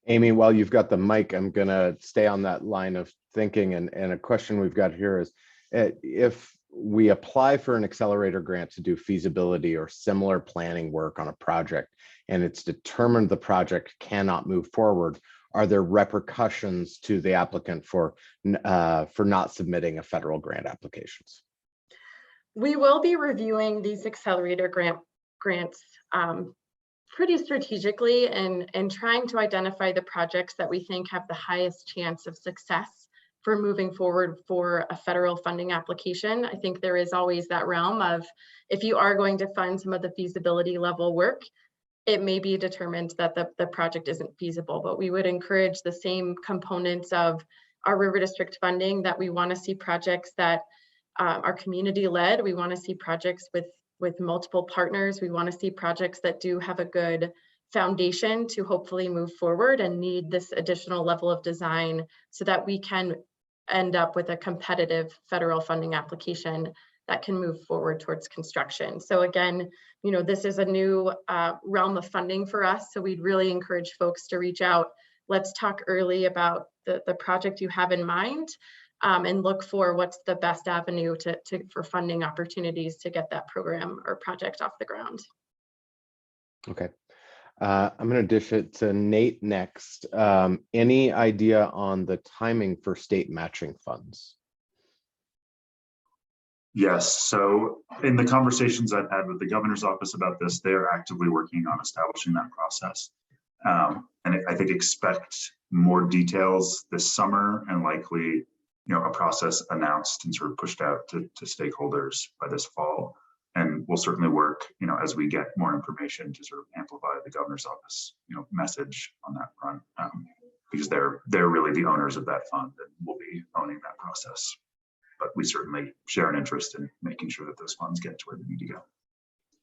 Amy, while you've got the mic, I'm going to stay on that line of thinking. And a question we've got here is, if we apply for an Accelerator grant to do feasibility or similar planning work on a project, and it's determined the project cannot move forward, are there repercussions to the applicant for not submitting a federal grant applications? We will be reviewing these Accelerator grants pretty strategically and trying to identify the projects that we think have the highest chance of success for moving forward for a federal funding application. I think there is always that realm of, if you are going to fund some of the feasibility level work, it may be determined that the project isn't feasible, but we would encourage the same components of our River District funding, that we want to see projects that are community led. We want to see projects with multiple partners. We want to see projects that do have a good foundation to hopefully move forward and need this additional level of design so that we can end up with a competitive federal funding application that can move forward towards construction. So again, this is a new realm of funding for us. So we'd really encourage folks to reach out. Let's talk early about the project you have in mind, and look for what's the best avenue for funding opportunities to get that program or project off the ground. Okay. I'm going to dish it to Nate next. Any idea on the timing for state matching funds? Yes, so in the conversations I've had with the governor's office about this, they are actively working on establishing that process. And I think expect more details this summer, and likely, a process announced and sort of pushed out to stakeholders by this fall. And we'll certainly work, as we get more information to sort of amplify the governor's office, message on that front, because they're really the owners of that fund and will be owning that process. But we certainly share an interest in making sure that those funds get to where they need to go.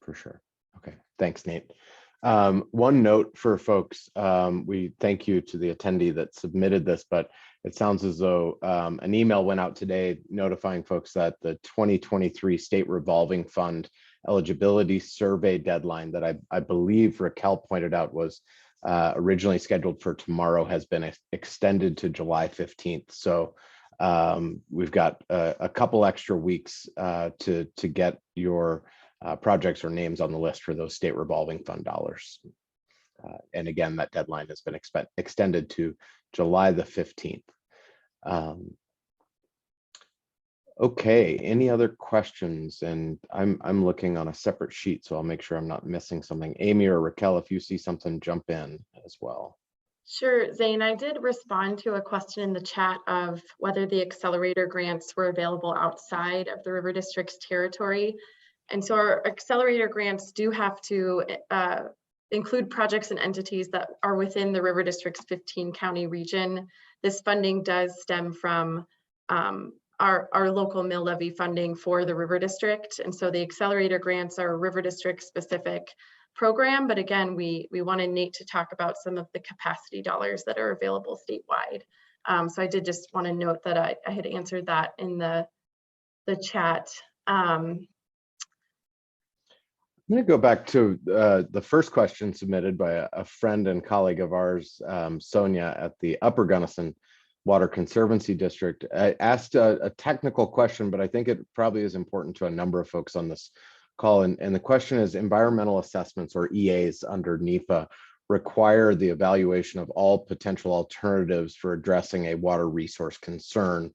For sure. Okay, thanks, Nate. One note for folks, we thank you to the attendee that submitted this, but it sounds as though an email went out today notifying folks that the 2023 State Revolving Fund eligibility survey deadline that I believe Raquel pointed out was originally scheduled for tomorrow has been extended to July 15th. So we've got a couple extra weeks to get your projects or names on the list for those state revolving fund dollars. And again, that deadline has been extended to July the 15th. Okay, any other questions? And I'm looking on a separate sheet, so I'll make sure I'm not missing something. Amy or Raquel, if you see something, jump in as well. Sure, Zane, I did respond to a question in the chat of whether the accelerator grants were available outside of the River District's territory. And so our accelerator grants do have to include projects and entities that are within the River District's 15 county region. This funding does stem from our local mill levy funding for the River District. And so the accelerator grants are a River District specific program. But again, we wanted Nate to talk about some of the capacity dollars that are available statewide. So I did just want to note that I had answered that in the chat. I'm going to go back to the first question submitted by a friend and colleague of ours, Sonia, at the Upper Gunnison Water Conservancy District. I asked a technical question, but I think it probably is important to a number of folks on this call. And the question is, environmental assessments or EAs under NEPA require the evaluation of all potential alternatives for addressing a water resource concern.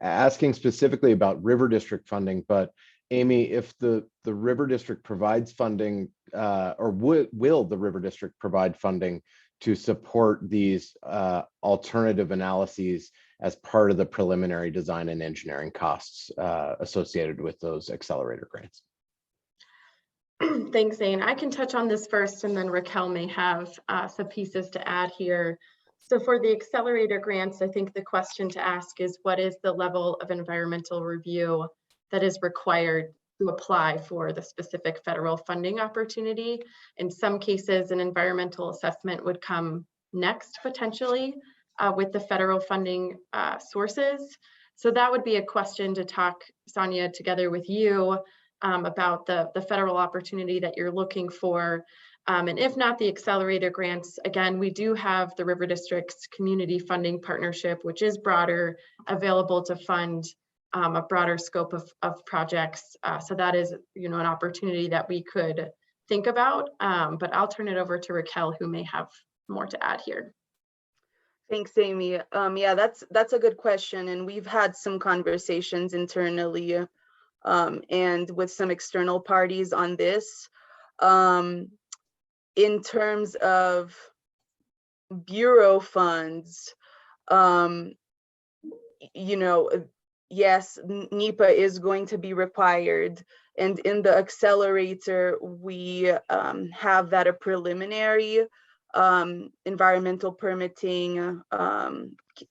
Asking specifically about River District funding, but Amy, if the River District provides funding, or will the River District provide funding to support these alternative analyses as part of the preliminary design and engineering costs associated with those accelerator grants? Thanks, Zane. I can touch on this first, and then Raquel may have some pieces to add here. So for the accelerator grants, I think the question to ask is, what is the level of environmental review that is required to apply for the specific federal funding opportunity? In some cases, an environmental assessment would come next, potentially, with the federal funding sources. So that would be a question to talk, Sonia, together with you about the federal opportunity that you're looking for. And if not the accelerator grants, again, we do have the River District's community funding partnership, which is broader, available to fund a broader scope of projects. So that is, an opportunity that we could think about, but I'll turn it over to Raquel, who may have more to add here. Thanks, Amy. Yeah, that's a good question. And we've had some conversations internally and with some external parties on this. In terms of Bureau funds, yes, NEPA is going to be required. And in the accelerator, we have that a preliminary environmental permitting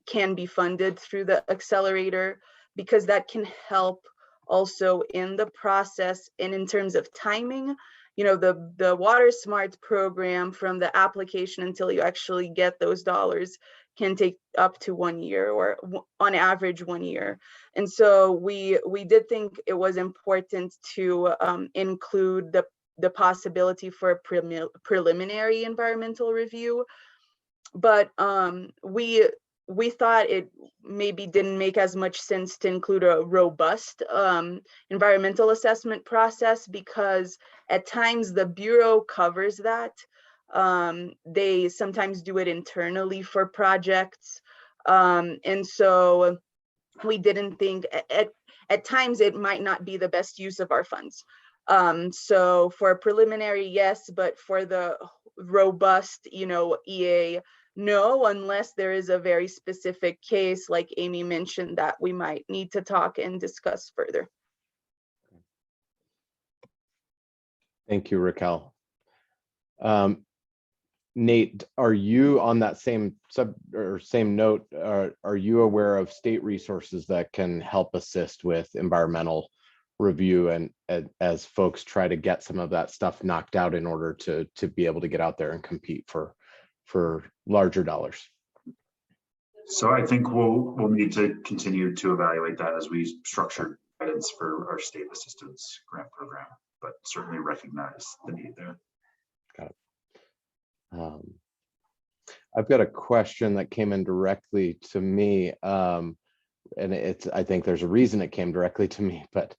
can be funded through the accelerator, because that can help also in the process. And in terms of timing, the Water Smart program, from the application until you actually get those dollars, can take up to 1 year, or on average 1 year. And so we did think it was important to include the possibility for a preliminary environmental review. But we thought it maybe didn't make as much sense to include a robust environmental assessment process, because at times the Bureau covers that. They sometimes do it internally for projects. And so we didn't think, at times it might not be the best use of our funds. So for a preliminary, yes, but for the robust, EA, no, unless there is a very specific case, like Amy mentioned, that we might need to talk and discuss further. Thank you, Raquel. Nate, are you on that same note? Are you aware of state resources that can help assist with environmental review and as folks try to get some of that stuff knocked out in order to be able to get out there and compete for larger dollars? So I think we'll need to continue to evaluate that as we structure guidance for our state assistance grant program, but certainly recognize the need there. Got it. I've got a question that came in directly to me, and I think there's a reason it came directly to me, but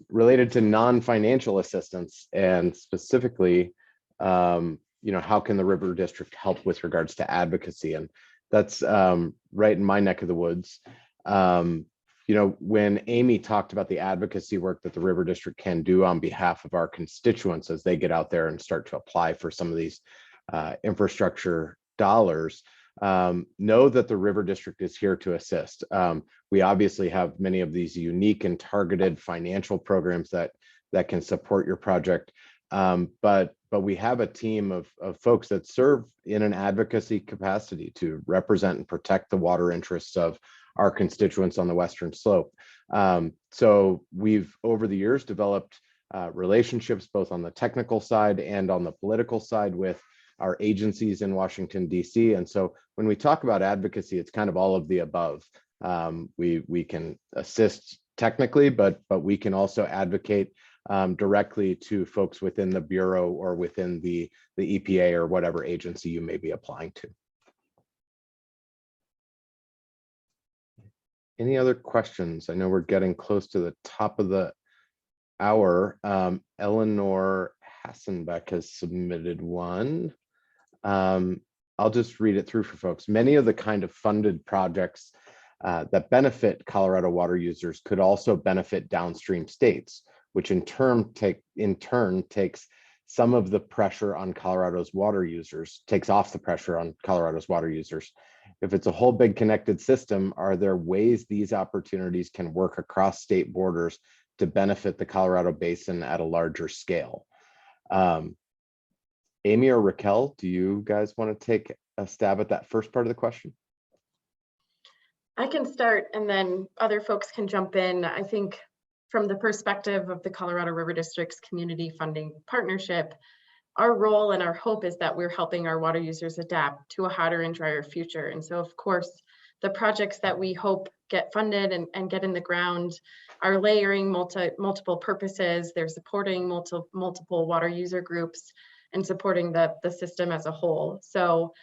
related to non-financial assistance, and specifically, how can the River District help with regards to advocacy? And that's right in my neck of the woods. When Amy talked about the advocacy work that the River District can do on behalf of our constituents as they get out there and start to apply for some of these infrastructure dollars, know that the River District is here to assist. We obviously have many of these unique and targeted financial programs that can support your project, but we have a team of folks that serve in an advocacy capacity to represent and protect the water interests of our constituents on the Western Slope. So we've over the years developed relationships both on the technical side and on the political side with our agencies in Washington, D.C. And so when we talk about advocacy, it's kind of all of the above. We can assist technically, but we can also advocate directly to folks within the Bureau or within the EPA or whatever agency you may be applying to. Any other questions? I know we're getting close to the top of the hour. Eleanor Hassenbeck has submitted one. I'll just read it through for folks. Many of the kind of funded projects that benefit Colorado water users could also benefit downstream states, which in turn takes some of the pressure on Colorado's water users, takes off the pressure on Colorado's water users. If it's a whole big connected system, are there ways these opportunities can work across state borders to benefit the Colorado Basin at a larger scale? Amy or Raquel, do you guys want to take a stab at that first part of the question? I can start and then other folks can jump in. I think from the perspective of the Colorado River District's community funding partnership, our role and our hope is that we're helping our water users adapt to a hotter and drier future. And so of course, the projects that we hope get funded and get in the ground are layering multiple purposes. They're supporting multiple water user groups and supporting the system as a whole. So,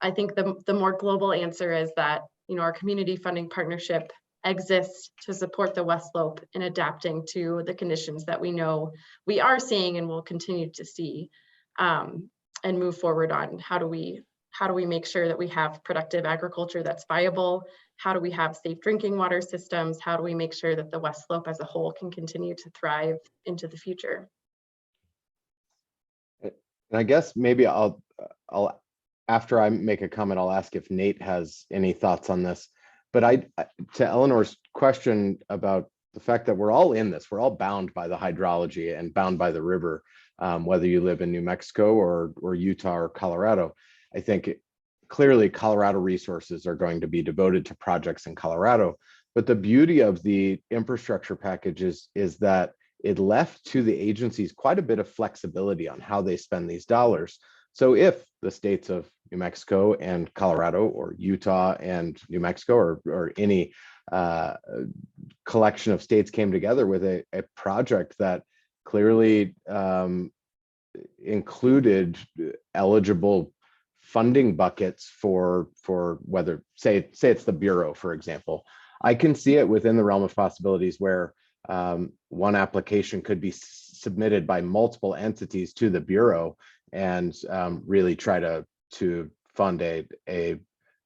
I think the more global answer is that, our community funding partnership exists to support the West Slope in adapting to the conditions that we know we are seeing and will continue to see, and move forward on how do we make sure that we have productive agriculture that's viable? How do we have safe drinking water systems? How do we make sure that the West Slope as a whole can continue to thrive into the future? And I guess maybe I'll after I make a comment, I'll ask if Nate has any thoughts on this. But to Eleanor's question about the fact that we're all in this, we're all bound by the hydrology and bound by the river, whether you live in New Mexico or Utah or Colorado. I think clearly Colorado resources are going to be devoted to projects in Colorado. But the beauty of the infrastructure package is that it left to the agencies quite a bit of flexibility on how they spend these dollars. So if the states of New Mexico and Colorado, or Utah and New Mexico, or any collection of states came together with a project that clearly included eligible funding buckets for whether, say it's the Bureau, for example, I can see it within the realm of possibilities where one application could be submitted by multiple entities to the Bureau and really try to fund a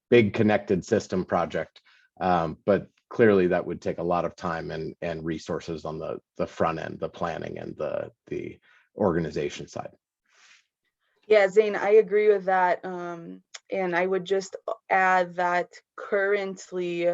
big connected system project. But clearly that would take a lot of time and resources on the front end, the planning and the organization side. Yeah, Zane, I agree with that. And I would just add that currently,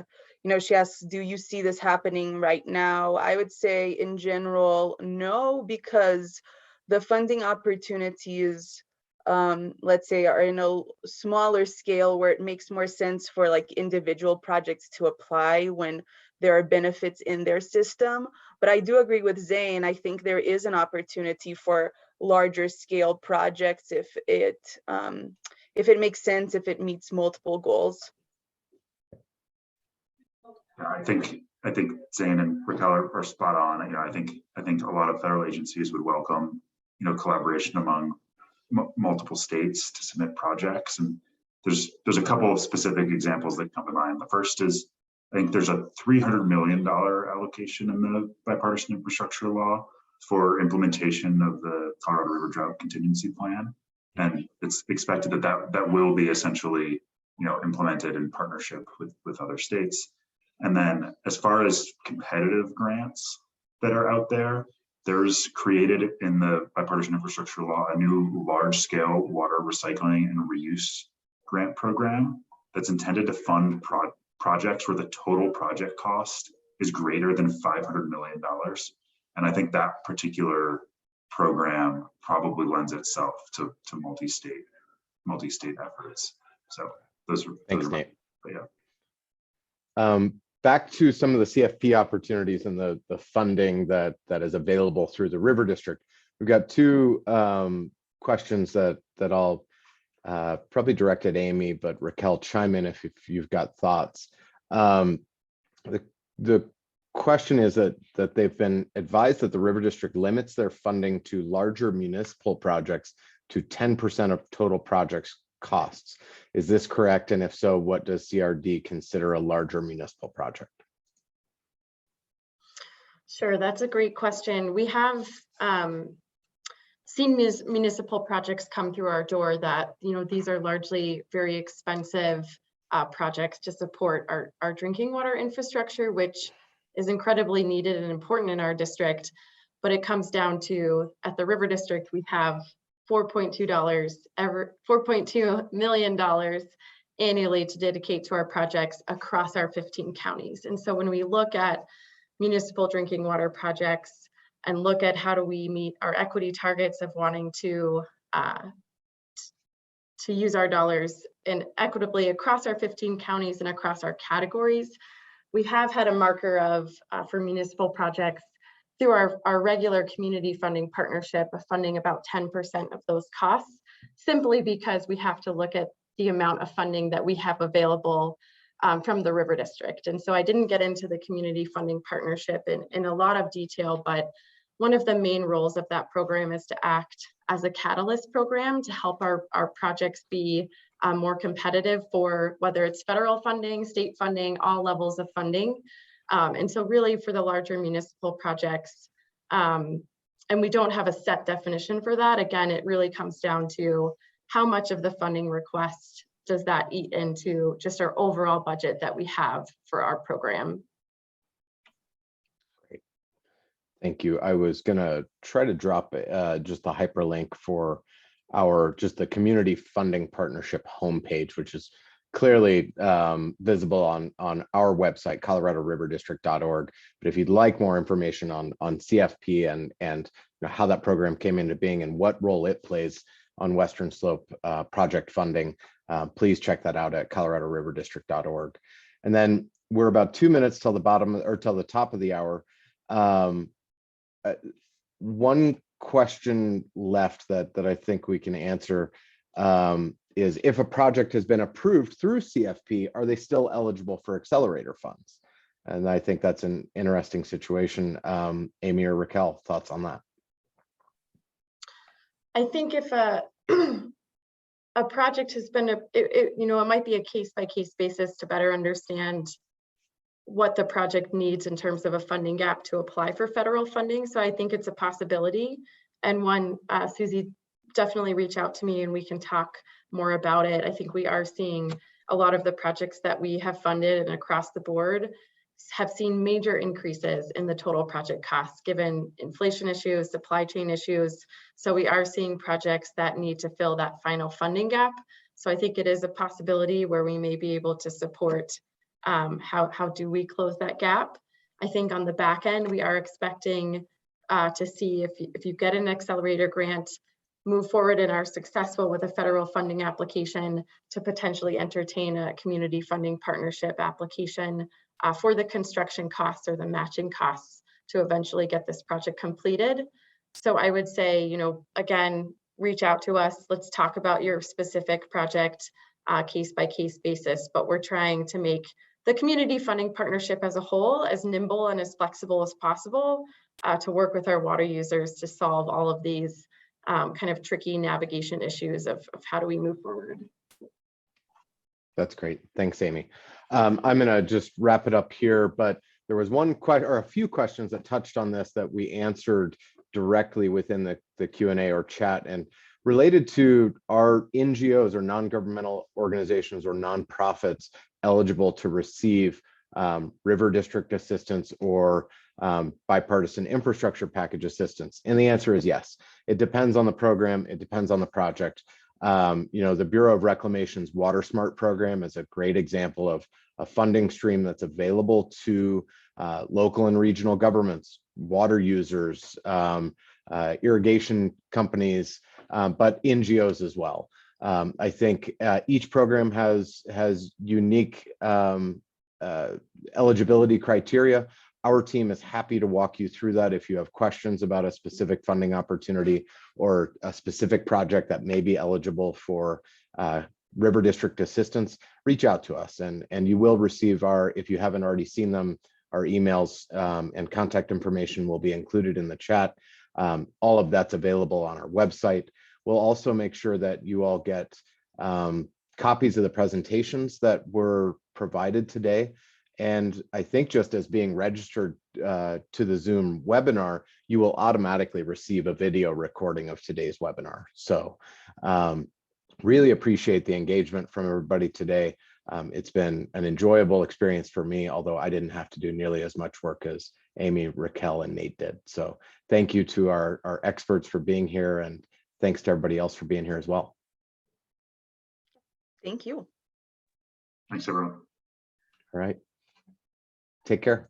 she asks, do you see this happening right now? I would say in general, no, because the funding opportunities, let's say, are in a smaller scale where it makes more sense for like individual projects to apply when there are benefits in their system. But I do agree with Zane. I think there is an opportunity for larger scale projects if it makes sense, if it meets multiple goals. Yeah, I think Zane and Raquel are spot on. You know, I think a lot of federal agencies would welcome, you know, collaboration among multiple states to submit projects. And there's a couple of specific examples that come to mind. The first is, I think there's a $300 million allocation in the Bipartisan Infrastructure Law for implementation of the Colorado River Drought Contingency Plan. And it's expected that will be essentially, you know, implemented in partnership with other states. And then as far as competitive grants that are out there, there's created in the Bipartisan Infrastructure Law a new large-scale water recycling and reuse grant program that's intended to fund projects where the total project cost is greater than $500 million. And I think that particular program probably lends itself to multi-state efforts. So those are— Thanks, Nate. Yeah. Back to some of the CFP opportunities and the funding that is available through the River District. We've got two questions that I'll probably direct at Amy, but Raquel, chime in if you've got thoughts. The question is that they've been advised that the River District limits their funding to larger municipal projects to 10% of total projects costs. Is this correct? And if so, what does CRD consider a larger municipal project? Sure, that's a great question. We have seen municipal projects come through our door that, you know, these are largely very expensive projects to support our drinking water infrastructure, which is incredibly needed and important in our district. But it comes down to, at the River District, we have $4.2 million annually to dedicate to our projects across our 15 counties. And so when we look at municipal drinking water projects and look at how do we meet our equity targets of wanting to use our dollars and equitably across our 15 counties and across our categories, we have had a marker of for municipal projects through our regular community funding partnership of funding about 10% of those costs, simply because we have to look at the amount of funding that we have available from the River District. And so I didn't get into the community funding partnership in a lot of detail, but one of the main roles of that program is to act as a catalyst program to help our projects be more competitive for whether it's federal funding, state funding, all levels of funding. And so really for the larger municipal projects, and we don't have a set definition for that. Again, it really comes down to how much of the funding request does that eat into just our overall budget that we have for our program. Great. Thank you. I was gonna try to drop just the hyperlink for just the community funding partnership homepage, which is clearly visible on our website, coloradoriverdistrict.org. But if you'd like more information on CFP and you know, how that program came into being and what role it plays on Western Slope project funding, please check that out at coloradoriverdistrict.org. And then we're about 2 minutes till the top of the hour. One question left that I think we can answer is, if a project has been approved through CFP, are they still eligible for accelerator funds? And I think that's an interesting situation. Amy or Raquel, thoughts on that? I think if a project has been, you know, it might be a case-by-case basis to better understand what the project needs in terms of a funding gap to apply for federal funding. So I think it's a possibility. And one, Susie, definitely reach out to me and we can talk more about it. I think we are seeing a lot of the projects that we have funded and across the board have seen major increases in the total project costs given inflation issues, supply chain issues. So we are seeing projects that need to fill that final funding gap. So I think it is a possibility where we may be able to support how do we close that gap. I think on the back end, we are expecting to see if you get an accelerator grant, move forward and are successful with a federal funding application, to potentially entertain a community funding partnership application for the construction costs or the matching costs to eventually get this project completed. So I would say, you know, again, reach out to us. Let's talk about your specific project case by case basis, but we're trying to make the community funding partnership as a whole as nimble and as flexible as possible to work with our water users to solve all of these kind of tricky navigation issues of how do we move forward. That's great. Thanks, Amy. I'm going to just wrap it up here, but there was one question or a few questions that touched on this that we answered directly within the Q&A or chat, and related to our NGOs or non-governmental organizations or nonprofits eligible to receive river district assistance or bipartisan infrastructure package assistance. And the answer is yes. It depends on the program. It depends on the project. You know, the Bureau of Reclamation's Water Smart program is a great example of a funding stream that's available to local and regional governments, water users, irrigation companies, but NGOs as well. I think each program has unique eligibility criteria. Our team is happy to walk you through that. If you have questions about a specific funding opportunity or a specific project that may be eligible for river district assistance, reach out to us, and you will receive our, if you haven't already seen them, our emails and contact information will be included in the chat. All of that's available on our website. We'll also make sure that you all get copies of the presentations that were provided today. And I think just as being registered to the Zoom webinar, you will automatically receive a video recording of today's webinar. So really appreciate the engagement from everybody today. It's been an enjoyable experience for me, although I didn't have to do nearly as much work as Amy, Raquel, and Nate did. So thank you to our experts for being here, and thanks to everybody else for being here as well. Thank you. Thanks, everyone. All right. Take care.